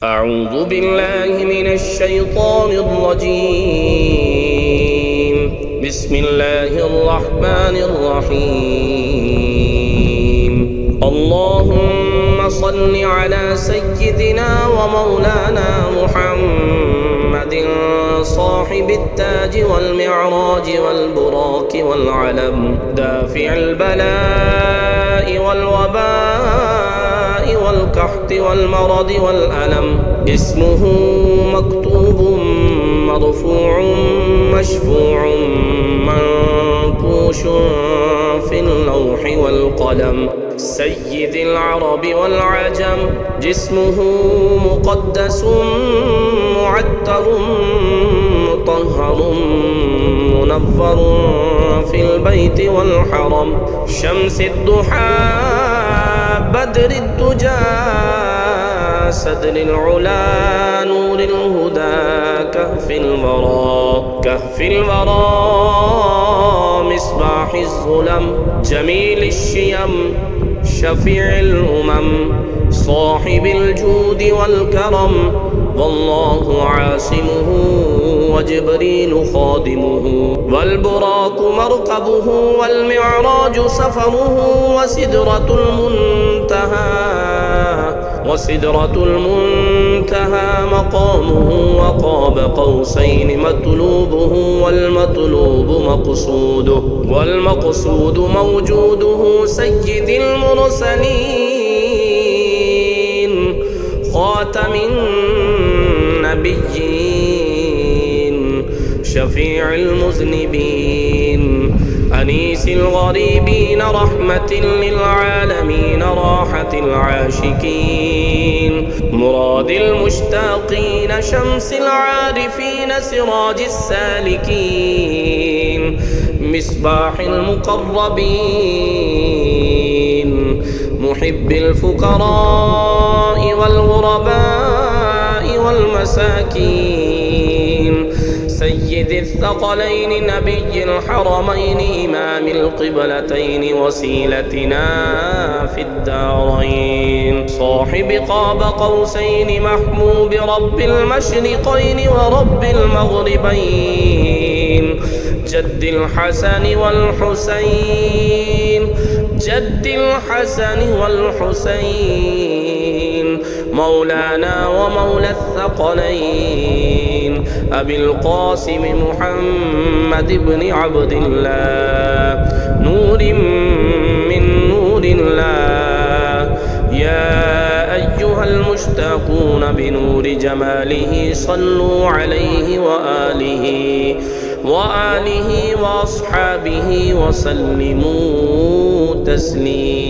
أعوذ بالله من الشيطان الرجيم. بسم الله الرحمن الرحيم. اللهم صل على سيدنا ومولانا محمد صاحب التاج والمعراج والبراق والعلم، دافع البلاء والوباء والقحط والمرض والألم. اسمه مكتوب مرفوع مشفوع منقوش في اللوح والقلم. سيد العرب والعجم، جسمه مقدس معتر مطهر منفر في البيت والحرم. شمس الضحى بدر الدجى سدر العلا نور الهدى. كهف الورى مصباح الظلم. جميل الشيم شفيع الأمم. صاحب الجود والكرم، والله عاصمه وجبريل خادمه. والبراق مركبه والمعراج سفره. وسدرة المنتهى مقامه. وقاب قوسين مطلوبه، والمقصود موجوده. سيد المرسلين خاتم النبيين شفيع المذنبين. أنيس الغريبين رحمة للعالمين راحة العاشقين. مراد المشتاقين شمس العارفين سراج السالكين. مصباح المقربين محب الفقراء والغرباء والمساكين. سيد الثقلين نبي الحرمين إمام القبلتين وسيلتنا في الدارين. صاحب قاب قوسين محبوب رب المشرقين ورب المغربين. جد الحسن والحسين مولانا ومولى الثقلين. أبي القاسم محمد بن عبد الله نور من نور الله. يا أيها المشتاقون بنور جماله صلوا عليه وآله وأصحابه وسلموا تسليما.